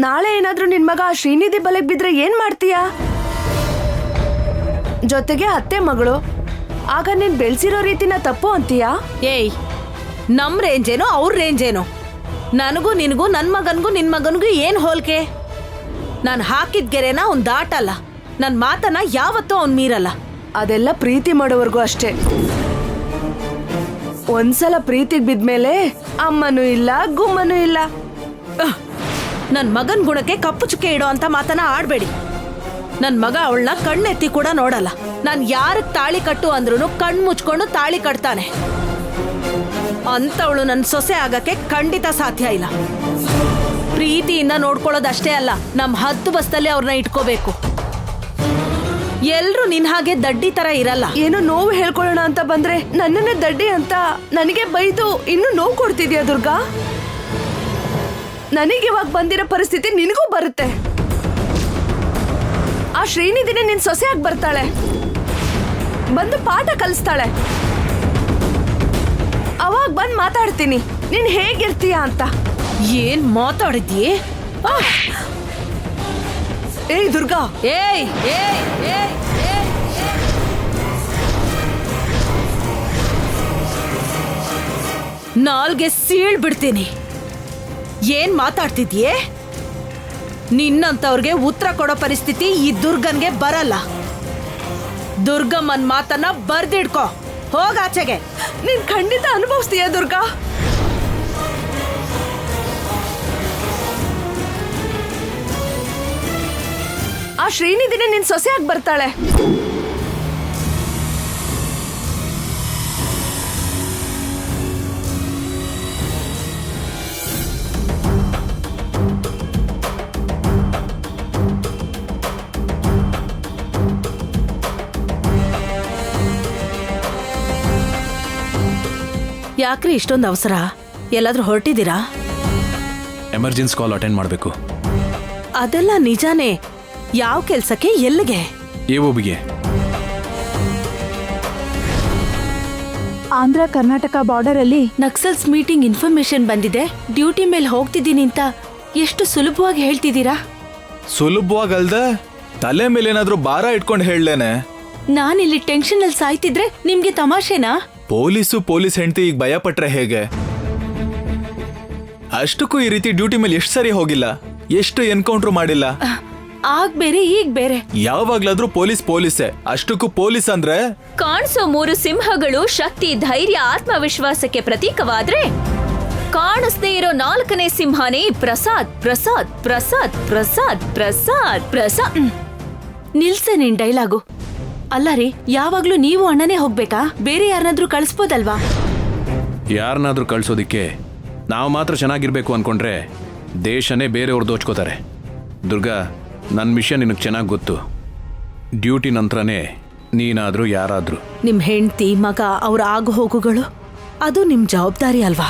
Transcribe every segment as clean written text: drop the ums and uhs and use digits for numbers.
ನಾಳೆ ಏನಾದ್ರೂ ನಿನ್ ಮಗ ಶ್ರೀನಿಧಿ ಬಲೆಗ್ ಬಿದ್ರೆ ಏನ್ ಮಾಡ್ತೀಯಾ? ಜೊತೆಗೆ ಅತ್ತೆ ಮಗಳು, ಆಗ ನೀನ್ ಬೆಳ್ಸಿರೋ ರೀತಿನ ತಪ್ಪು ಅಂತೀಯಾ? ಏಯ್, ನಮ್ ರೇಂಜ್ ಏನೋ ಅವ್ರ ರೇಂಜ್ ಏನೋ. ನನಗೂ ನಿನಗೂ ನನ್ ಮಗನ್ಗೂ ನಿನ್ ಮಗನ್ಗೂ ಏನ್ ಹೋಲ್ಕೆ? ನಾನ್ ಹಾಕಿದ್ ಗೆರೆನ ಅವ್ನ್ ದಾಟಲ್ಲ, ನನ್ ಮಾತನ್ನ ಯಾವತ್ತೂ ಅವ್ನ್ ಮೀರಲ್ಲ. ಅದೆಲ್ಲ ಪ್ರೀತಿ ಮಾಡೋವರ್ಗೂ ಅಷ್ಟೇ. ಒಂದ್ಸಲ ಪ್ರೀತಿಗ್ ಬಿದ್ಮೇಲೆ ಅಮ್ಮನೂ ಇಲ್ಲ ಗುಮ್ಮನೂ ಇಲ್ಲ. ನನ್ ಮಗನ್ ಗುಣಕ್ಕೆ ಕಪ್ಪು ಚುಕ್ಕೆ ಇಡೋ ಅಂತ ಮಾತನ್ನ ಆಡ್ಬೇಡಿ. ನನ್ ಮಗ ಅವಳನ್ನ ಕಣ್ಣೆತ್ತಿ ಕೂಡ ನೋಡಲ್ಲ. ನಾನ್ ಯಾರಕ್ ತಾಳಿ ಕಟ್ಟು ಅಂದ್ರೂ ಕಣ್ ಮುಚ್ಕೊಂಡು ತಾಳಿ ಕಟ್ತಾನೆ. ಅಂತವಳು ನನ್ ಸೊಸೆ ಆಗಕ್ಕೆ ಖಂಡಿತ ಸಾಧ್ಯ ಇಲ್ಲ. ಪ್ರೀತಿಯಿಂದ ನೋಡ್ಕೊಳ್ಳೋದಷ್ಟೇ ಅಲ್ಲ, ನಮ್ ಹದ್ದು ಬಸ್ತಲ್ಲಿ ಅವ್ರನ್ನ ಇಟ್ಕೋಬೇಕು. ಎಲ್ರು ನಿನ್ ಹಾಗೆ ದಡ್ಡಿ ತರ ಇರಲ್ಲ. ಏನೋ ನೋವು ಹೇಳ್ಕೊಳ್ಳೋಣ ಅಂತ ಬಂದ್ರೆ ನನ್ನನ್ನೇ ದಡ್ಡಿ ಅಂತ ನನಗೆ ಬೈದು ಇನ್ನೂ ನೋವು ಕೊಡ್ತಿದ್ಯಾ ದುರ್ಗಾ? ನನಗೆ ಇವಾಗ ಬಂದಿರೋ ಪರಿಸ್ಥಿತಿ ನಿನಗೂ ಬರುತ್ತೆ. ಆ ಶ್ರೀನಿಧಿನೇ ನಿನ್ ಸೊಸೆಯಾಗಿ ಬರ್ತಾಳೆ, ಬಂದು ಪಾಠ ಕಲಿಸ್ತಾಳೆ. ಅವಾಗ ಬಂದ್ ಮಾತಾಡ್ತೀನಿ ನೀನ್ ಹೇಗಿರ್ತೀಯ ಅಂತ. ಏನ್ ಮಾತಾಡಿದ್ಯೆ? ಏಯ್ ದುರ್ಗಾ, ಏಯ್ ಏಯ್ ಏಯ್ ಏಯ್, ನಾಲ್ಗೆ ಸೀಳ್ ಬಿಡ್ತೀನಿ. ಏನ್ ಮಾತಾಡ್ತಿದ್ಯೆ? ನಿನ್ನಂತವ್ರಿಗೆ ಉತ್ತರ ಕೊಡೋ ಪರಿಸ್ಥಿತಿ ಈ ದುರ್ಗನ್ಗೆ ಬರಲ್ಲ. ದುರ್ಗಮ್ಮನ್ ಮಾತನ್ನ ಬರ್ದಿಡ್ಕೋ. ಹೋಗಾಚೆಗೆ. ನೀನ್ ಖಂಡಿತ ಅನುಭವಿಸ್ತೀಯ ದುರ್ಗಾ. ಆ ಶ್ರೀನಿಧಿನೇ ನಿನ್ ಸೊಸೆಯಾಗಿ ಬರ್ತಾಳೆ. ಯಾಕ್ರಿ ಇಷ್ಟೊಂದು ಅವಸರ? ಎಲ್ಲಾದ್ರೂ ಹೊರಟಿದ್ದೀರಾ? ಎಮರ್ಜೆನ್ಸಿ ಕಾಲ್ ಅಟೆಂಡ್ ಮಾಡಬೇಕು. ಅದೆಲ್ಲ ನಿಜಾನೇ. ಯಾವ ಕೆಲ್ಸಕ್ಕೆ? ಎಲ್ಲಿಗೆ? ಎಒಬಿಗೆ. ಆಂಧ್ರ ಕರ್ನಾಟಕ ಬಾರ್ಡರ್ ಅಲ್ಲಿ ನಕ್ಸಲ್ಸ್ ಮೀಟಿಂಗ್ ಇನ್ಫಾರ್ಮೇಶನ್ ಬಂದಿದೆ. ಡ್ಯೂಟಿ ಮೇಲೆ ಹೋಗ್ತಿದ್ದೀನಿ ಅಂತ ಎಷ್ಟು ಸುಲಭವಾಗಿ ಹೇಳ್ತಿದ್ದೀರಾ? ಸುಲಭವಾಗಲ್ದ ತಲೆ ಮೇಲೆ ಏನಾದ್ರೂ ಭಾರ ಇಟ್ಕೊಂಡು ಹೇಳಲೇನೆ. ನಾನಿಲ್ಲಿ ಟೆನ್ಷನ್ ಅಲ್ಲಿ ಸಾಯ್ತಿದ್ರೆ ನಿಮ್ಗೆ ತಮಾಷೆನಾ? ಪೊಲೀಸ್ ಹೆಂಡತಿ ಈಗ ಭಯ ಪಟ್ರೆ ಹೇಗೆ? ಅಷ್ಟಕ್ಕೂ ಈ ರೀತಿ ಡ್ಯೂಟಿ ಮೇಲೆ ಎಷ್ಟು ಸರಿ ಹೋಗಿಲ್ಲ, ಎಷ್ಟು ಎನ್ಕೌಂಟರ್ ಮಾಡಿಲ್ಲ. ಆಗ ಬೇರೆ ಈಗ ಬೇರೆ. ಯಾವಾಗ್ಲಾದ್ರೂ ಪೊಲೀಸೇ. ಅಷ್ಟಕ್ಕೂ ಪೊಲೀಸ್ ಅಂದ್ರೆ ಕಾಣಿಸೋ 3 ಸಿಂಹಗಳು ಶಕ್ತಿ, ಧೈರ್ಯ, ಆತ್ಮವಿಶ್ವಾಸಕ್ಕೆ ಪ್ರತೀಕವಾದ್ರೆ ಕಾಣಿಸ್ದೇ ಇರೋ 4ನೇ ಸಿಂಹನೇ ಪ್ರಸಾದ್. ಪ್ರಸಾದ್ ಪ್ರಸಾದ್ ಪ್ರಸಾದ್ ಪ್ರಸಾದ್ ಪ್ರಸಾದ್. ನಿಲ್ಸೆ ನಿನ್ ಡೈಲಾಗು. ಅಲ್ಲ ರೀ, ಯಾವಾಗ್ಲೂ ನೀವು ಅಣ್ಣನೇ ಹೋಗ್ಬೇಕಾ? ಬೇರೆ ಯಾರನ್ನಾದ್ರೂ ಕಳಿಸ್ಬೋದಲ್ವಾ? ಯಾರನ್ನಾದ್ರೂ ಕಳ್ಸೋದಿಕ್ಕೆ ನಾವು ಮಾತ್ರ ಚೆನ್ನಾಗಿರ್ಬೇಕು ಅನ್ಕೊಂಡ್ರೆ ದೇಶನೇ ಬೇರೆಯವ್ರು ದೋಚ್ಕೋತಾರೆ. ದುರ್ಗಾ, ನನ್ನ ವಿಷಯ ನಿನಗೆ ಚೆನ್ನಾಗಿ ಗೊತ್ತು. ಡ್ಯೂಟಿ ನಂತರನೇ ನೀನಾದ್ರೂ ಯಾರಾದ್ರೂ ನಿಮ್ ಹೆಂಡತಿ, ಮಗ, ಅವ್ರ ಆಗು ಹೋಗುಗಳು ಅದು ನಿಮ್ ಜವಾಬ್ದಾರಿ ಅಲ್ವಾ?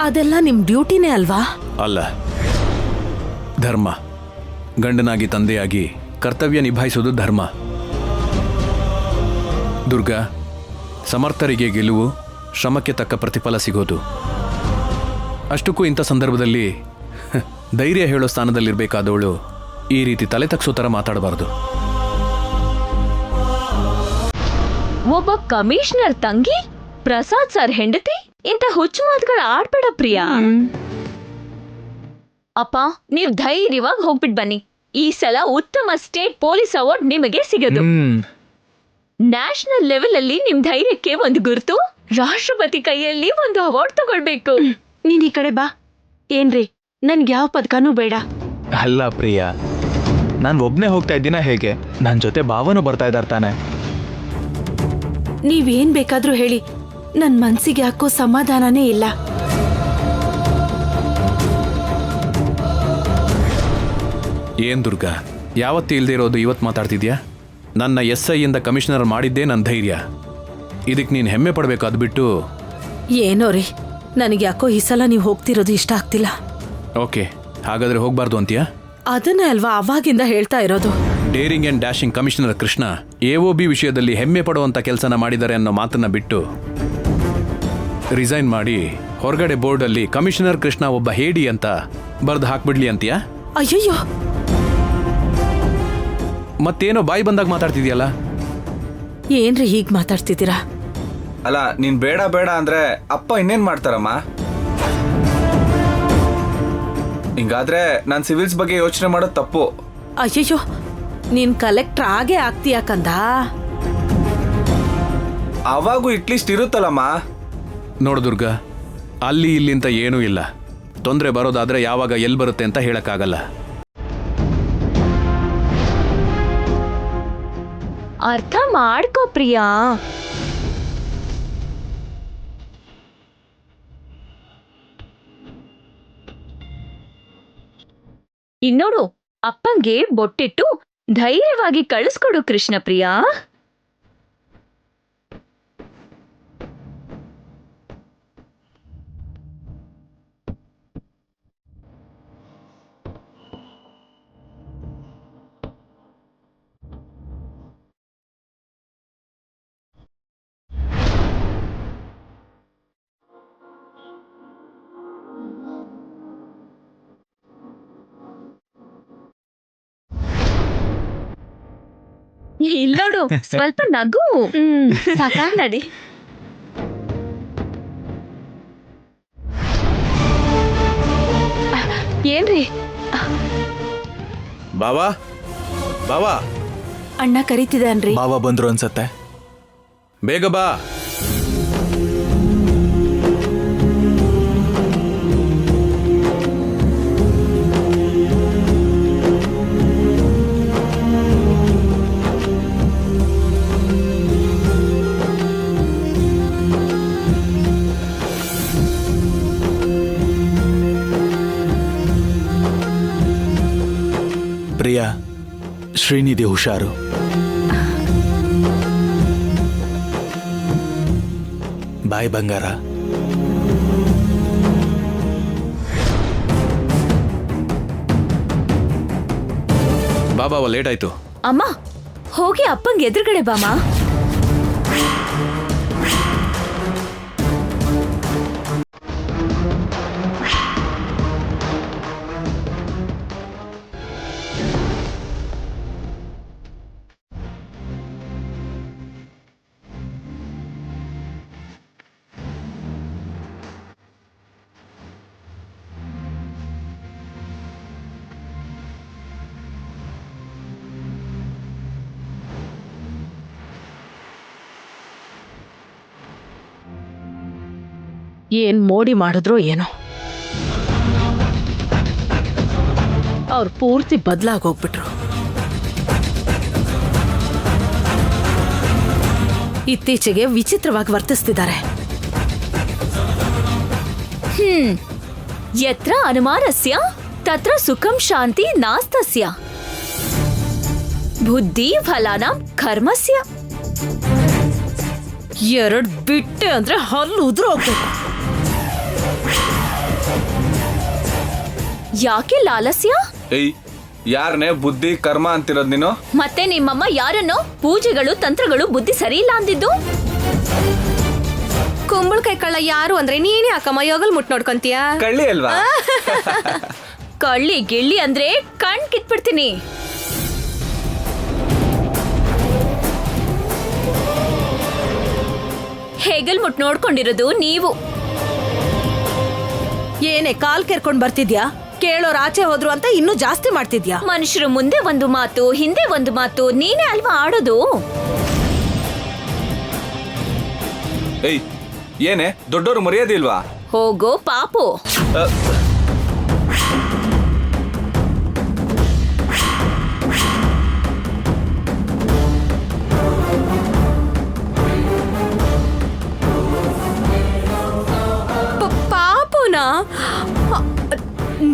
ಅದೆಲ್ಲ ನಿಮ್ ಡ್ಯೂಟಿನೇ ಅಲ್ವಾ? ಅಲ್ಲ, ಧರ್ಮ. ಗಂಡನಾಗಿ ತಂದೆಯಾಗಿ ಕರ್ತವ್ಯ ನಿಭಾಯಿಸೋದು ಧರ್ಮ. ದುರ್ಗಾ, ಸಮರ್ಥರಿಗೆ ಗೆಲುವು, ಶ್ರಮಕ್ಕೆ ತಕ್ಕ ಪ್ರತಿಫಲ ಸಿಗೋದು. ಅಷ್ಟಕ್ಕೂ ಇಂಥ ಸಂದರ್ಭದಲ್ಲಿ ಧೈರ್ಯ ಹೇಳೋ ಸ್ಥಾನದಲ್ಲಿರ್ಬೇಕಾದವಳು ಈ ರೀತಿ ತಲೆ ತಗ್ಸೋ ಥರ ಮಾತಾಡಬಾರ್ದು. ಒಬ್ಬ ಕಮಿಷನರ್ ತಂಗಿ ಪ್ರಸಾದ್ ಸರ್ ಹೆಂಡತಿ ಇಂಥ ಹುಚ್ಚು ಮಾತುಗಳು ಆಡ್ಬೇಡ ಪ್ರಿಯಾ. ಅಪ್ಪ, ನೀವ್ ಧೈರ್ಯವಾಗಿ ಹೋಗ್ಬಿಟ್ ಬನ್ನಿ. ಈ ಸಲ ಉತ್ತಮ ಸ್ಟೇಟ್ ಪೊಲೀಸ್ ಅವಾರ್ಡ್ ನಿಮಗೆ ಸಿಗೋದು. ನ್ಯಾಷನಲ್ ಲೆವೆಲ್ ಅಲ್ಲಿ ನಿಮ್ ಧೈರ್ಯಕ್ಕೆ ಒಂದು ಗುರುತು, ರಾಷ್ಟ್ರಪತಿ ಕೈಯಲ್ಲಿ ಒಂದು ಅವಾರ್ಡ್ ತಗೊಳ್ಬೇಕು. ನೀನ್ ಈ ಕಡೆ ಬಾ. ಏನ್ರಿ, ನನ್ಗೆ ಯಾವ ಪದಕನೂ ಬೇಡ. ಅಲ್ಲ ಪ್ರಿಯಾ, ನಾನು ಒಬ್ನೇ ಹೋಗ್ತಾ ಇದ್ದೀನ ಹೇಗೆ? ನನ್ನ ಜೊತೆ ಭಾವನೂ ಬರ್ತಾ ಇದ್ದಾರೆ ತಾನೆ. ನೀವೇನ್ ಬೇಕಾದ್ರೂ ಹೇಳಿ, ನನ್ ಮನ್ಸಿಗೆ ಯಾಕೋ ಸಮಾಧಾನನೇ ಇಲ್ಲ. ಏನ್ ದುರ್ಗಾ, ಯಾವತ್ತೂ ಇಲ್ದೇ ಇರೋದು ಇವತ್ತು ಮಾತಾಡ್ತಿದ್ಯಾ? ನನ್ನ SI ಇಂದ ಕಮಿಷನರ್ ಮಾಡಿದ್ದೇ ನನ್ನ ಧೈರ್ಯ. ಇದಕ್ಕೆ ನೀನು ಹೆಮ್ಮೆ ಪಡಬೇಕು. ಅದು ಬಿಟ್ಟು ಏನೋ ರೀ, ನನಗೆ ಯಾಕೋ ಈ ಸಲ ನೀವು ಹೋಗ್ತಿರೋದು ಇಷ್ಟ ಆಗ್ತಿಲ್ಲ. ಓಕೆ, ಹಾಗಾದ್ರೆ ಹೋಗ್ಬಾರ್ದು ಅಂತೀಯಾ? ಅದನ್ನೇ ಅಲ್ವಾ ಅವಾಗಿಂದ ಹೇಳ್ತಾ ಇರೋದು. Daring and dashing commissioner Krishna AOB ವಿಷಯದಲ್ಲಿ ಹೆಮ್ಮೆ ಪಡುವಂಥ ಕೆಲಸನ ಮಾಡಿದ್ದಾರೆ ಅನ್ನೋ ಮಾತನ್ನ ಬಿಟ್ಟು ರಿಸೈನ್ ಮಾಡಿ ಹೊರಗಡೆ ಬೋರ್ಡಲ್ಲಿ ಕಮಿಷನರ್ ಕೃಷ್ಣ ಒಬ್ಬ ಹೇಡಿ ಅಂತ ಬರ್ದು ಹಾಕ್ಬಿಡ್ಲಿ ಅಂತೀಯಾ? ಅಯ್ಯಯ್ಯೋ, ಮತ್ತೇನೋ ಬಾಯಿ ಬಂದಾಗ ಮಾತಾಡ್ತಿದ್ಯಲ್ಲ. ಏನ್ರಿ ಹೀಗ್ ಮಾತಾಡ್ತಿದ್ದೀರಾ? ಅಲ್ಲ ನೀನ್ ಬೇಡ ಬೇಡ ಅಂದ್ರೆ ಅಪ್ಪ ಇನ್ನೇನ್ ಮಾಡ್ತಾರಮ್ಮ? ಹಿಂಗಾದ್ರೆ ನಾನ್ ಸಿವಿಲ್ಸ್ ಬಗ್ಗೆ ಯೋಚನೆ ಮಾಡೋದು ತಪ್ಪು. ಅಯ್ಯಯ್ಯೋ, ನೀನ್ ಕಲೆಕ್ಟರ್ ಆಗೇ ಆಗ್ತೀಯಾ ಕಂದ? ಅವಾಗೂ ಇಟ್ಲೀಸ್ಟ್ ಇರುತ್ತಲ್ಲಮ್ಮ. ನೋಡು ದುರ್ಗ, ಅಲ್ಲಿ ಇಲ್ಲಿ ಅಂತ ಏನೂ ಇಲ್ಲ. ತೊಂದರೆ ಬರೋದಾದ್ರೆ ಯಾವಾಗ ಎಲ್ಲಿ ಬರುತ್ತೆ ಅಂತ ಹೇಳಕ್ಕಾಗಲ್ಲ. ಅರ್ಥ ಮಾಡ್ಕೋ ಪ್ರಿಯಾ. ಇನ್ನೋಡು, ಅಪ್ಪಂಗೆ ಬೊಟ್ಟಿಟ್ಟು ಧೈರ್ಯವಾಗಿ ಕಳಿಸ್ಕೊಡು ಕೃಷ್ಣ ಪ್ರಿಯಾ. ಇಲ್ಲೋಡು, ಸ್ವಲ್ಪ ನಗು. ಸಾಕ ನಡಿ. ಏನ್ರಿ? ಬಾವಾ ಬಾವಾ, ಅಣ್ಣ ಕರೀತಿದ್ದಾನ್ರಿ. ಬಾವ ಬಂದ್ರು ಅನ್ಸತ್ತೆ. ಬೇಗ ಬಾ. ಪ್ರಿಯಾ, ಶ್ರೀನಿಧಿ ಹುಷಾರು. ಬಾಯ್ ಬಂಗಾರ. ಬಾಬಾ ಲೇಟ್ ಆಯ್ತು. ಅಮ್ಮ, ಹೋಗಿ ಅಪ್ಪಂಗೆ ಎದುರುಗಡೆ ಬಾಮ. ಏನ್ ಮೋಡಿ ಮಾಡಿದ್ರೋ ಏನೋ, ಅವ್ರು ಪೂರ್ತಿ ಬದಲಾಗೋಗ್ಬಿಟ್ರು. ಇತ್ತೀಚೆಗೆ ವಿಚಿತ್ರವಾಗಿ ವರ್ತಿಸ್ತಿದ್ದಾರೆ. ಯತ್ರ ಅನುಮಾನಸ್ಯ ತತ್ರ ಸುಖಂ ಶಾಂತಿ ನಾಸ್ತಸ್ಯ ಬುದ್ಧಿ ಫಲಾನಾಂ ಕರ್ಮಸ್ಯ. ಎರಡ್ ಬಿಟ್ಟೆ ಅಂದ್ರೆ ಹಲ್ಲು ಉದುರು ಹೋಗ್ಬೇಕು. ಯಾಕೆ ಲಾಲಸ್ಯ? ಏಯ್, ಯಾರನ್ನೇ ಬುದ್ಧಿ ಕರ್ಮ ಅಂತಿರೋದ್ ನೀನು? ಮತ್ತೆ ನಿಮ್ಮಮ್ಮ ಯಾರನ್ನೋ ಪೂಜೆಗಳು ತಂತ್ರಗಳು ಬುದ್ಧಿ ಸರಿ ಇಲ್ಲ ಅಂದಿದ್ದು? ಕುಂಬಳಕಾಯಿ ಕಳ್ಳ ಯಾರು ಅಂದ್ರೆ ನೀನೇ ಅಕ್ಕಮ್ಮ ಯೋಗಲ್ ಮುಟ್ ನೋಡ್ಕೊಂತೀಯ. ಕಳ್ಳಿ ಅಲ್ವಾ? ಕಳ್ಳಿ ಗಿಳ್ಳಿ ಅಂದ್ರೆ ಕಣ್ ಕಿತ್ಬಿಡ್ತೀನಿ. ಹೆಗಲ್ ಮುಟ್ ನೋಡ್ಕೊಂಡಿರೋದು ನೀವು. ಏನೇ ಕಾಲ್ ಕೆರ್ಕೊಂಡ್ ಬರ್ತಿದ್ಯಾ? ಕೇಳೋರ್ ಆಚೆ ಹೋದ್ರು ಅಂತ ಇನ್ನೂ ಜಾಸ್ತಿ ಮಾಡ್ತಿದ್ಯಾ? ಮನುಷ್ಯರು ಮುಂದೆ ಒಂದು ಮಾತು ಹಿಂದೆ ಒಂದು ಮಾತು, ನೀನೇ ಅಲ್ವಾ ಆಡೋದು? ಏಯ್, ಏನೇ ದೊಡ್ಡೋರು ಮರ್ಯಾದೆ ಇಲ್ವಾ? ಹೋಗೋ ಪಾಪು. ಪಾಪುನಾ?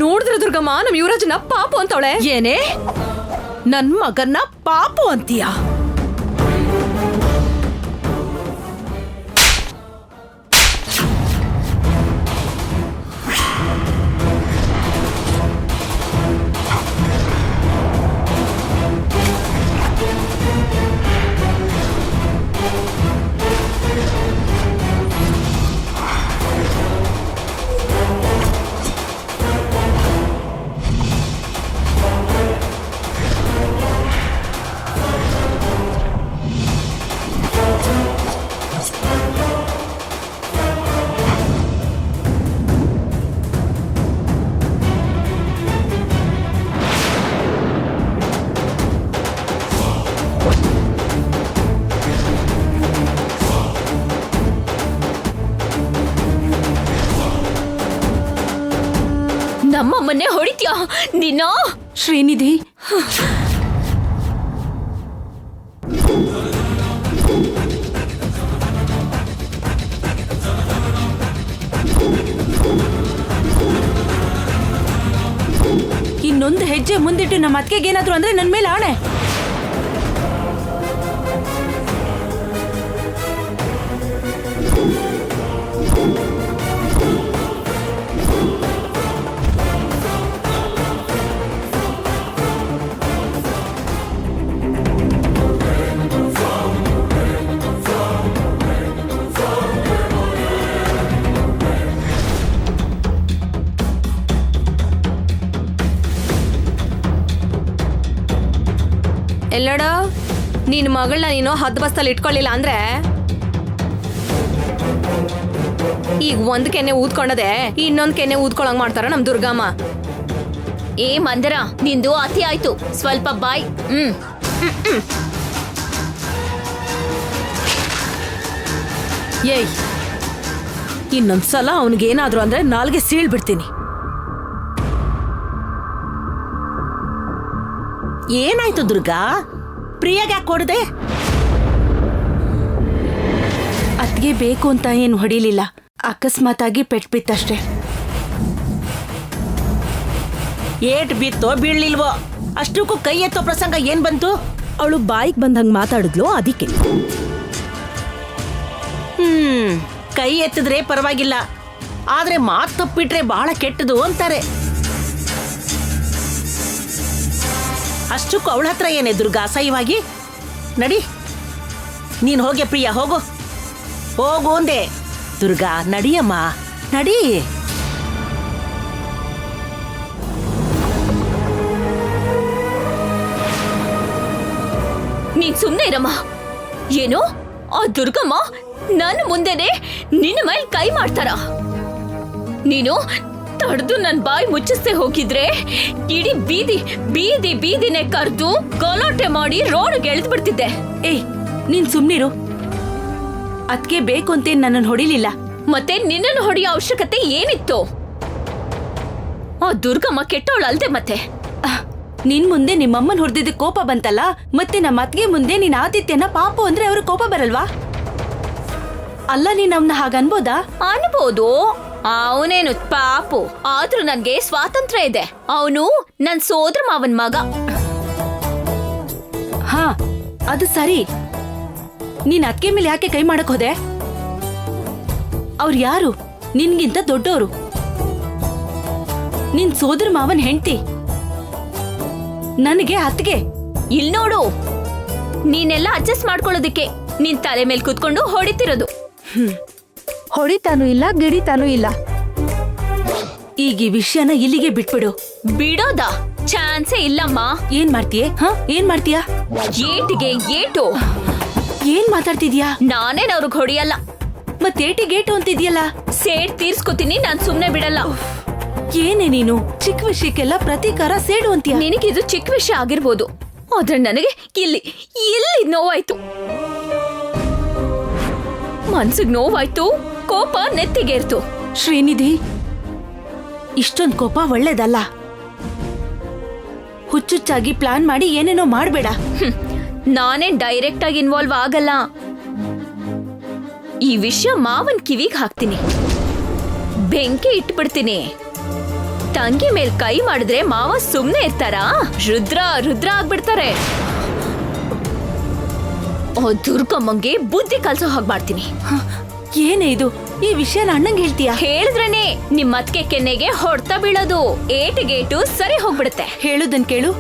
ನೋಡಿದ್ರೆ ದುರ್ಗಮ್ಮ ನಮ್ ಯುವರಾಜನ ಪಾಪು ಅಂತವಳೆ. ಏನೇ ನನ್ ಮಗನ್ನ ಪಾಪು ಅಂತೀಯಾ? ನಮ್ಮಮ್ಮನ್ನೇ ಹೊಡಿತ್ಯಾ ನೀನು? ಶ್ರೀನಿಧಿ, ಇನ್ನೊಂದು ಹೆಜ್ಜೆ ಮುಂದಿಟ್ಟು ನಮ್ಮ ಅತ್ತಿಗೆಗೇನಾದ್ರು ಅಂದ್ರೆ ನನ್ನ ಮೇಲೆ ಆಣೆ. ಎಲ್ಲೋಡ, ನಿನ್ ಮಗಳನ್ನ ನೀನು ಹದ್ದು ಬಸ್ತಲ್ಲಿ ಇಟ್ಕೊಳ್ಳಿಲ್ಲ ಅಂದ್ರೆ ಈಗ ಒಂದ್ ಕೆನ್ನೆ ಊದ್ಕೊಂಡದೆ ಇನ್ನೊಂದ್ ಕೆನ್ನೆ ಊದ್ಕೊಳಂಗ್ ಮಾಡ್ತಾರ ನಮ್ ದುರ್ಗಮ್ಮ. ಏ ಮಂದರ, ನಿಂದು ಅತಿ ಆಯ್ತು, ಸ್ವಲ್ಪ ಬಾಯ್. ಏಯ್, ಇನ್ನೊಂದ್ಸಲ ಅವನಿಗೇನಾದ್ರು ಅಂದ್ರೆ ನಾಲ್ಗೆ ಸೀಳ್ಬಿಡ್ತೀನಿ. ಏನಾಯ್ತು ದುರ್ಗಾ? ಪ್ರಿಯಾಗ ಯಾಕೆ ಕೊಡದೆ? ಅತ್ತಿಗೆ ಬೇಕು ಅಂತ ಏನು ಹೊಡಿಲಿಲ್ಲ, ಅಕಸ್ಮಾತ್ ಆಗಿ ಪೆಟ್ ಬಿತ್ತಷ್ಟೇ. ಏಟ್ ಬಿತ್ತೋ ಬೀಳ್ಲಿಲ್ವೋ, ಅಷ್ಟಕ್ಕೂ ಕೈ ಎತ್ತೋ ಪ್ರಸಂಗ ಏನ್ ಬಂತು? ಅವಳು ಬಾಯಿಗೆ ಬಂದಂಗ್ ಮಾತಾಡಿದ್ಲು, ಅದಕ್ಕೆ. ಕೈ ಎತ್ತಿದ್ರೆ ಪರವಾಗಿಲ್ಲ, ಆದ್ರೆ ಮಾತು ತಪ್ಪಿಟ್ರೆ ಬಹಳ ಕೆಟ್ಟದು ಅಂತಾರೆ. ಅಷ್ಟಕ್ಕೂ ಅವಳ ಹತ್ರ ಏನೇ ದುರ್ಗಾ ಅಸಹ್ಯವಾಗಿ? ನಡಿ, ನೀನ್ ಹೋಗೆ ಪ್ರಿಯಾ, ಹೋಗು ಹೋಗು ಅಂದೆ. ದುರ್ಗಾ ನಡಿಯಮ್ಮ, ನಡಿ. ನೀನ್ ಸುಮ್ನೆ ಇರಮ್ಮ. ಏನು ಆ ದುರ್ಗಮ್ಮ ನನ್ನ ಮುಂದೆನೆ ನಿನ್ನ ಮೇಲೆ ಕೈ ಮಾಡ್ತಾರ? ನೀನು ತಡ್ದು ನನ್ ಬಾಯಿ ಮುಚ್ಚಿಸ್ದೆ ಹೋಗಿದ್ರೆ ಇಡೀ ಬೀದಿನೇ ಕರ್ದು ಗಲಾಟೆ ಮಾಡಿ ರೋಡ್ಗೆ ಎಳೆದು ಬಿಡ್ತಿದ್ದೆ. ಏಯ್, ನೀನ್ ಸುಮ್ನಿರು. ಅತ್ತಿಗೆ ಬೇಕು ಅಂತ ನನ್ನನ್ನು ಹೊಡಿಲಿಲ್ಲ. ಮತ್ತೆ ನಿನ್ನನ್ನು ಹೊಡೆಯೋ ಅವಶ್ಯಕತೆ ಏನಿತ್ತು? ಆ ದುರ್ಗಮ್ಮ ಕೆಟ್ಟವಳು ಅಲ್ದೆ ಮತ್ತೆ. ನಿನ್ ಮುಂದೆ ನಿಮ್ಮಮ್ಮನ್ ಹೊಡೆದಿದ್ದ ಕೋಪ ಬಂತಲ್ಲ, ಮತ್ತೆ ನಮ್ಮ ಅತ್ತಿಗೆ ಮುಂದೆ ನೀನ್ ಆದಿತ್ಯನ ಪಾಪು ಅಂದ್ರೆ ಅವ್ರ ಕೋಪ ಬರಲ್ವಾ? ಅಲ್ಲ, ನೀನ್ ಅವನ್ನ ಹಾಗನ್ಬೋದಾ? ಅನ್ಬೋದು. ಅವನೇನು ಪಾಪು, ಆದ್ರೂ ನನ್ಗೆ ಸ್ವಾತಂತ್ರ್ಯ ಇದೆ. ಅವನು ನನ್ ಸೋದರ ಮಾವನ್ ಮಗ. ಹಾ, ಅದು ಸರಿ. ನೀನ್ ಅತ್ತಿಗೆ ಮೇಲೆ ಯಾಕೆ ಕೈ ಮಾಡಕ್ ಹೋದೆ? ಅವ್ರು ಯಾರು? ನಿನ್ಗಿಂತ ದೊಡ್ಡವರು. ನಿನ್ ಸೋದರ ಮಾವನ್ ಹೆಂಡ್ತಿ, ನನಗೆ ಅತ್ತಿಗೆ. ಇಲ್ ನೋಡು, ನೀನೆಲ್ಲ ಅಡ್ಜಸ್ಟ್ ಮಾಡ್ಕೊಳ್ಳೋದಿಕ್ಕೆ ನಿನ್ ತಲೆ ಮೇಲೆ ಕುತ್ಕೊಂಡು ಹೊಡಿತಿರೋದು. ಹೊಡಿತಾನೂ ಇಲ್ಲ, ಗಿಡಿತಾನೂ ಇಲ್ಲ. ಈಗ ಈ ವಿಷಯನ ಇಲ್ಲಿಗೆ ಬಿಟ್ಬಿಡು. ಬಿಡೋದ ಚಾನ್ಸೇ ಇಲ್ಲಮ್ಮ. ಏನ್ ಮಾಡ್ತೀಯ? ಏನ್ ಮಾಡ್ತೀಯ? ಏಟಿಗೆ ಏಟು. ಏನ್ ಮಾತಾಡ್ತಿದ್ಯಾ? ನಾನೇನ್ ಅವ್ರಿಗೆ ಹೊಡಿಯಲ್ಲ. ಮತ್ತೇಟಿಗೇಟು ಅಂತಿದ್ಯಲ್ಲ? ಸೇಡ್ ತೀರ್ಸ್ಕೊತೀನಿ, ನಾನ್ ಸುಮ್ನೆ ಬಿಡಲ್ಲ. ಏನೇ ನೀನು ಚಿಕ್ಕ ವಿಷಯಕ್ಕೆಲ್ಲ ಪ್ರತೀಕಾರ ಸೇಡು ಅಂತೀಯ? ನಿನಗಿದು ಚಿಕ್ಕ ವಿಷಯ ಆಗಿರ್ಬೋದು, ಆದ್ರೆ ನನಗೆ ಇಲ್ಲಿ ನೋವಾಯ್ತು. ಮನ್ಸಿಗೆ ನೋವಾಯ್ತು, ಕೋಪ ನೆತ್ತಿಗೇರ್ತು. ಶ್ರೀನಿಧಿ, ಇಷ್ಟೊಂದು ಕೋಪ ಒಳ್ಳೇದಲ್ಲ. ಹುಚ್ಚುಚ್ಚಾಗಿ ಪ್ಲಾನ್ ಮಾಡಿ ಏನೇನೋ ಮಾಡ್ಬೇಡ. ನಾನೇನ್ ಡೈರೆಕ್ಟ್ ಆಗಿ ಇನ್ವಾಲ್ವ್ ಆಗಲ್ಲ. ಈ ವಿಷಯ ಮಾವನ್ ಕಿವಿಗೆ ಹಾಕ್ತೀನಿ, ಬೆಂಕಿ ಇಟ್ಬಿಡ್ತೀನಿ. ತಂಗಿ ಮೇಲ್ ಕೈ ಮಾಡಿದ್ರೆ ಮಾವ ಸುಮ್ನೆ ಇರ್ತಾರಾ? ರುದ್ರ ಆಗ್ಬಿಡ್ತಾರೆ. ದುರ್ಗಮ್ಮಂಗೆ ಬುದ್ಧಿ ಕಲ್ಸೋ ಹಾಗೆ ಮಾಡ್ತೀನಿ. ಏನೇ ಇದು? ಈ ವಿಷಯನ ಅಣ್ಣಂಗೆ ಹೇಳ್ತೀಯಾ? ಹೇಳಿದ್ರೇನೆ ನಿಮ್ ಅತ್ತಿಗೆ ಕೆನ್ನೆಗೆ ಹೊಡ್ತಾ ಬೀಳೋದು. ಏಟಿಗೇಟು ಸರಿ ಹೋಗ್ಬಿಡುತ್ತೆ. ಹೇಳುದನ್ ಕೇಳು,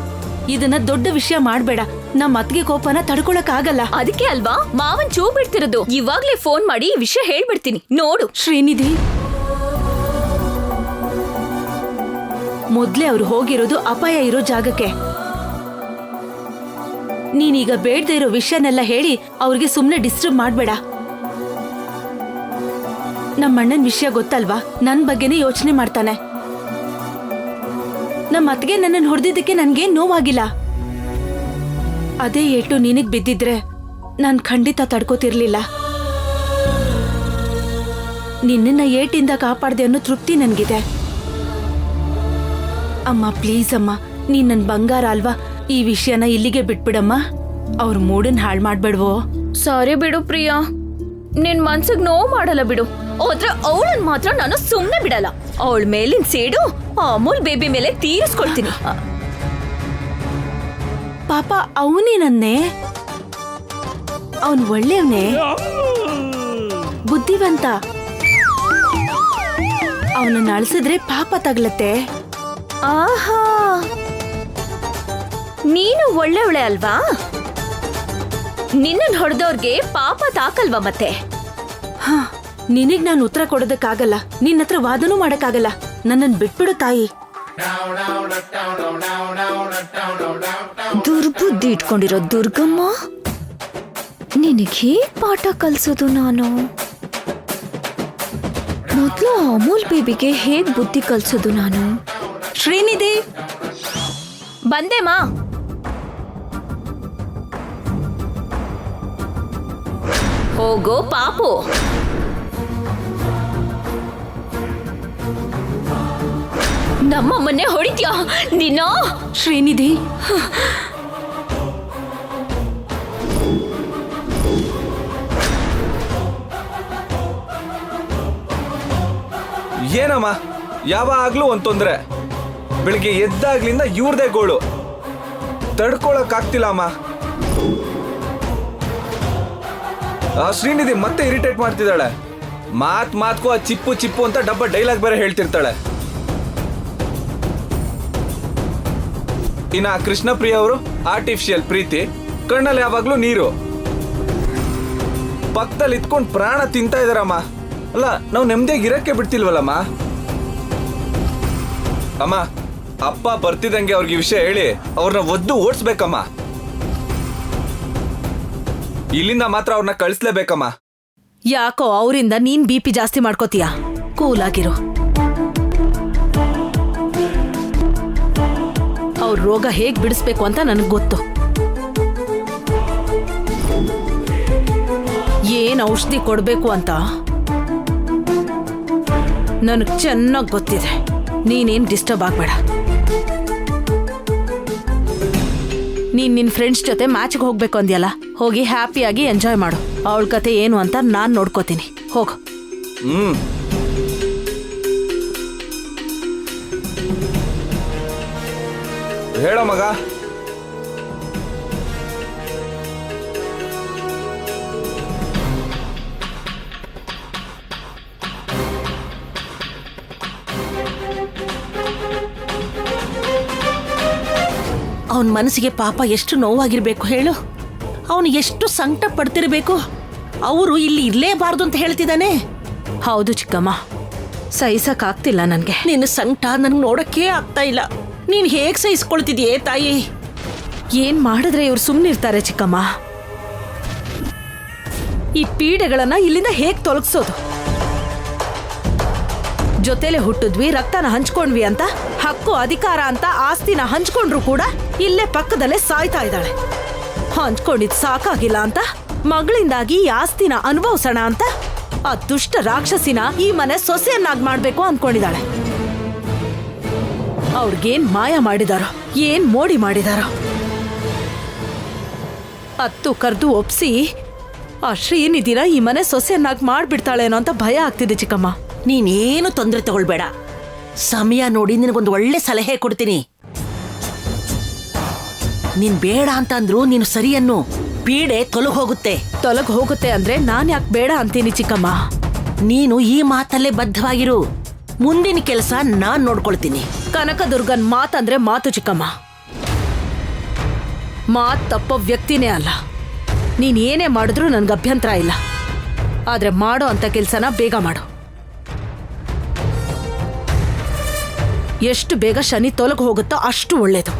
ಇದನ್ನ ದೊಡ್ಡ ವಿಷಯ ಮಾಡ್ಬೇಡ. ನಮ್ಮ ಅತ್ತಿಗೆ ಕೋಪನ ತಡ್ಕೊಳಕ್ ಆಗಲ್ಲ. ಅದಕ್ಕೆ ಅಲ್ವಾ ಮಾವನ್ ಚೂ ಬಿಡ್ತಿರೋದು. ಇವಾಗ್ಲೇ ಫೋನ್ ಮಾಡಿ ಈ ವಿಷಯ ಹೇಳ್ಬಿಡ್ತೀನಿ ನೋಡು. ಶ್ರೀನಿಧಿ, ಮೊದ್ಲೇ ಅವ್ರು ಹೋಗಿರೋದು ಅಪಾಯ ಇರೋ ಜಾಗಕ್ಕೆ. ನೀನೀಗ ಬೇಡದೆ ಇರೋ ವಿಷಯನೆಲ್ಲ ಹೇಳಿ ಅವ್ರಿಗೆ ಸುಮ್ನೆ ಡಿಸ್ಟರ್ಬ್ ಮಾಡ್ಬೇಡ. ನಮ್ಮ ಅಣ್ಣನ ವಿಷಯ ಗೊತ್ತಲ್ವಾ? ನನ್ ಬಗ್ಗೆನೇ ಯೋಚನೆ ಮಾಡ್ತಾನೆ. ನಮ್ಮ ಅತ್ತಿಗೆ ನನ್ನನ್ನು ಹೊಡೆದಿದ್ದಕ್ಕೆ ನನ್ಗೇನ್ ನೋವಾಗಿಲ್ಲ. ಅದೇ ಏಟು ನಿನಗ್ ಬಿದ್ದಿದ್ರೆ ನಾನ್ ಖಂಡಿತ ತಡ್ಕೋತಿರ್ಲಿಲ್ಲ. ನಿನ್ನ ಏಟಿಂದ ಕಾಪಾಡ್ದೆ ಅನ್ನೋ ತೃಪ್ತಿ ನನ್ಗಿದೆ. ಅಮ್ಮ ಪ್ಲೀಸ್ ಅಮ್ಮ, ನೀನ್ ನನ್ ಬಂಗಾರ ಅಲ್ವಾ, ಈ ವಿಷಯನ ಇಲ್ಲಿಗೆ ಬಿಟ್ಬಿಡಮ್ಮ. ಅವ್ರ ಮೂಡನ್ ಹಾಳ್ ಮಾಡ್ಬೇಡ್ವೋ. ಸಾರಿ ಬಿಡು ಪ್ರಿಯಾ, ನಿನ್ ಮನ್ಸಿಗೆ ನೋವು ಮಾಡಲ್ಲ ಬಿಡು. ಆದ್ರೆ ಅವಳನ್ ಮಾತ್ರ ನಾನು ಸುಮ್ನೆ ಬಿಡಲ್ಲ. ಅವಳ ಮೇಲಿನ ಸೇಡು ಆ ಅಮೂಲ್ ಬೇಬಿ ಮೇಲೆ ತೀರಿಸ್ಕೊಳ್ತೀನಿ. ಪಾಪ ಅವನೇನನ್ನೇ, ಅವನ್ ಒಳ್ಳೆಯವನೇ, ಬುದ್ಧಿವಂತ. ಅವನನ್ನ ಅಳಿಸಿದ್ರೆ ಪಾಪ ತಗ್ಲತ್ತೆ. ಆಹಾ, ನೀನು ಒಳ್ಳೆವಳೆ ಅಲ್ವಾ? ನಿನ್ನನ್ ಹೊಡೆದವ್ರಿಗೆ ಪಾಪ ತಾಕಲ್ವಾ ಮತ್ತೆ? ಹ, ನಿನಗ್ ನಾನು ಉತ್ತರ ಕೊಡೋದಕ್ಕಾಗಲ್ಲ, ನಿನ್ನ ಹತ್ರ ವಾದನೂ ಮಾಡಕ್ಕಾಗಲ್ಲ. ನನ್ನನ್ ಬಿಟ್ಬಿಡು ತಾಯಿ. ದುರ್ಬುದ್ಧಿ ಇಟ್ಕೊಂಡಿರೋ ದುರ್ಗಮ್ಮ, ನಿನಗೆ ಹೇಗ್ ಪಾಠ ಕಲ್ಸೋದು ನಾನು? ಮೊದ್ಲು ಅಮೂಲ್ ಬೇಬಿಗೆ ಹೇಗ್ ಬುದ್ಧಿ ಕಲ್ಸೋದು ನಾನು? ಶ್ರೀನಿಧಿ, ಬಂದೆಮಾ. ಹೋಗೋ ಪಾಪು. ನಮ್ಮಮ್ಮನ್ನೇ ಹೊಡಿತ್ಯಾ ನೀನು? ಶ್ರೀನಿಧಿ, ಏನಮ್ಮ ಯಾವಾಗ್ಲೂ ಒಂದ್ ತೊಂದ್ರೆ. ಬೆಳಿಗ್ಗೆ ಎದ್ದಾಗ್ಲಿಂದ ಇವ್ರದೇ ಗೋಳು, ತಡ್ಕೊಳಕ್ ಆಗ್ತಿಲ್ಲ ಅಮ್ಮ. ಆ ಶ್ರೀನಿಧಿ ಮತ್ತೆ ಇರಿಟೇಟ್ ಮಾಡ್ತಿದ್ದಾಳೆ. ಮಾತ್ಗೂ ಆ ಚಿಪ್ಪು ಚಿಪ್ಪು ಅಂತ ಡಬ್ಬ ಡೈಲಾಗ್ ಬೇರೆ ಹೇಳ್ತಿರ್ತಾಳೆ. ಇನ್ನ ಕೃಷ್ಣ ಪ್ರಿಯ ಅವರು ಆರ್ಟಿಫಿಷಿಯಲ್ ಪ್ರೀತಿ, ಕಣ್ಣಲ್ಲಿ ಯಾವಾಗ್ಲೂ ನೀರು, ಪಕ್ಕದಲ್ಲಿ ಇತ್ಕೊಂಡು ಪ್ರಾಣ ತಿಂತಾ ಇದಾರಮ್ಮ. ಅಲ್ಲ, ನಾವು ನೆಮ್ಮದಿಯಾಗಿ ಇರಕ್ಕೆ ಬಿಡ್ತಿಲ್ವಲ್ಲಮ್ಮ. ಅಮ್ಮ, ಅಪ್ಪ ಬರ್ತಿದಂಗೆ ಅವ್ರಿಗೆ ವಿಷಯ ಹೇಳಿ ಅವ್ರನ್ನ ಒದ್ದು ಓಡಿಸ್ಬೇಕಮ್ಮ. ಇಲ್ಲಿಂದ ಮಾತ್ರ ಅವ್ರನ್ನ ಕಳಿಸ್ಲೇಬೇಕಮ್ಮ. ಯಾಕೋ ಅವರಿಂದ ನೀನ್ BP ಜಾಸ್ತಿ ಮಾಡ್ಕೋತೀಯ? ಕೂಲ್ ಆಗಿರು. ಅವ್ರ ರೋಗ ಹೇಗ್ ಬಿಡಿಸ್ಬೇಕು ಅಂತ ನನಗ್ ಗೊತ್ತು. ಏನ್ ಔಷಧಿ ಕೊಡ್ಬೇಕು ಅಂತ ನನಗ್ ಚೆನ್ನಾಗ್ ಗೊತ್ತಿದೆ. ನೀನೇನ್ ಡಿಸ್ಟರ್ಬ್ ಆಗ್ಬೇಡ. ನೀನ್ ನಿನ್ ಫ್ರೆಂಡ್ಸ್ ಜೊತೆ ಮ್ಯಾಚ್ಗೆ ಹೋಗ್ಬೇಕು ಅಂದ್ಯಲ್ಲ, ಹೋಗಿ ಹ್ಯಾಪಿಯಾಗಿ ಎಂಜಾಯ್ ಮಾಡು. ಅವಳ ಕತೆ ಏನು ಅಂತ ನಾನ್ ನೋಡ್ಕೋತೀನಿ. ಹೋಗು. ಹೇಳೋ ಮಗ. ಅವನ ಮನಸ್ಸಿಗೆ ಪಾಪ ಎಷ್ಟು ನೋವಾಗಿರ್ಬೇಕು ಹೇಳು. ಅವನು ಎಷ್ಟು ಸಂಕಟ ಪಡ್ತಿರ್ಬೇಕು. ಅವರು ಇಲ್ಲಿ ಇರ್ಲೇಬಾರ್ದು ಅಂತ ಹೇಳ್ತಿದ್ದಾನೆ. ಹೌದು ಚಿಕ್ಕಮ್ಮ, ಸಹಿಸಕ್ಕಾಗ್ತಿಲ್ಲ ನನ್ಗೆ. ನಿನ್ನ ಸಂಕಟ ನನ್ಗೆ ನೋಡಕ್ಕೇ ಆಗ್ತಾ ಇಲ್ಲ. ನೀನ್ ಹೇಗ್ ಸಹಿಸ್ಕೊಳ್ತಿದ್ಯೇ ತಾಯಿ? ಏನ್ ಮಾಡಿದ್ರೆ ಇವ್ರು ಸುಮ್ಮನಿರ್ತಾರೆ ಚಿಕ್ಕಮ್ಮ? ಈ ಪೀಡೆಗಳನ್ನ ಇಲ್ಲಿಂದ ಹೇಗ್ ತೊಲಗಿಸೋದು? ಜೊತೆಲೆ ಹುಟ್ಟಿದ್ವಿ, ರಕ್ತನ ಹಂಚ್ಕೊಂಡ್ವಿ ಅಂತ, ಹಕ್ಕು ಅಧಿಕಾರ ಅಂತ ಆಸ್ತಿನ ಹಂಚ್ಕೊಂಡ್ರು ಕೂಡ ಇಲ್ಲೇ ಪಕ್ಕದಲ್ಲೇ ಸಾಯ್ತಾ ಇದ್ದಾಳೆ. ಹಂಚ್ಕೊಂಡಿದ್ ಸಾಕಾಗಿಲ್ಲ ಅಂತ ಮಗಳಿಂದಾಗಿ ಈ ಆಸ್ತಿನ ಅನುಭವಿಸೋಣ ಅಂತ ಆ ದುಷ್ಟ ರಾಕ್ಷಸಿನ ಈ ಮನೆ ಸೊಸೆಯನ್ನಾಗಿ ಮಾಡ್ಬೇಕು ಅನ್ಕೊಂಡಿದ್ದಾಳೆ. ಅವ್ರಿಗೇನ್ ಮಾಯ ಮಾಡಿದಾರೋ, ಏನ್ ಮೋಡಿ ಮಾಡಿದಾರೋ, ಅತ್ತು ಕರ್ದು ಒಪ್ಸಿ ಆ ಶ್ರೀನಿಧಿನ ಈ ಮನೆ ಸೊಸೆಯನ್ನಾಗಿ ಮಾಡ್ಬಿಡ್ತಾಳೇನೋ ಅಂತ ಭಯ ಆಗ್ತಿದೆ ಚಿಕ್ಕಮ್ಮ. ನೀನೇನು ತೊಂದರೆ ತಗೊಳ್ಬೇಡ. ಸಮಯ ನೋಡಿ ನಿನಗೊಂದು ಒಳ್ಳೆ ಸಲಹೆ ಕೊಡ್ತೀನಿ. ನೀನ್ ಬೇಡ ಅಂತ ಅಂದ್ರು ನೀನು ಸರಿಯನ್ನು, ಪೀಡೆ ತೊಲಗೋಗುತ್ತೆ. ತೊಲಗ್ ಅಂದ್ರೆ ನಾನ್ ಯಾಕೆ ಬೇಡ ಅಂತೀನಿ ಚಿಕ್ಕಮ್ಮ? ನೀನು ಈ ಮಾತಲ್ಲೇ ಬದ್ಧವಾಗಿರು. ಮುಂದಿನ ಕೆಲಸ ನಾನ್ ನೋಡ್ಕೊಳ್ತೀನಿ. ಕನಕದುರ್ಗನ್ ಮಾತಂದ್ರೆ ಮಾತು ಚಿಕ್ಕಮ್ಮ. ಮಾತ್ ತಪ್ಪೋ ವ್ಯಕ್ತಿನೇ ಅಲ್ಲ. ನೀನ್ ಏನೇ ಮಾಡಿದ್ರು ನನ್ಗೆ ಅಭ್ಯಂತರ ಇಲ್ಲ. ಆದ್ರೆ ಮಾಡೋ ಅಂತ ಕೆಲ್ಸನ ಬೇಗ ಮಾಡು. ಎಷ್ಟು ಬೇಗ ಶನಿ ತೊಲಗ್ ಹೋಗುತ್ತೋ ಅಷ್ಟು ಒಳ್ಳೇದು.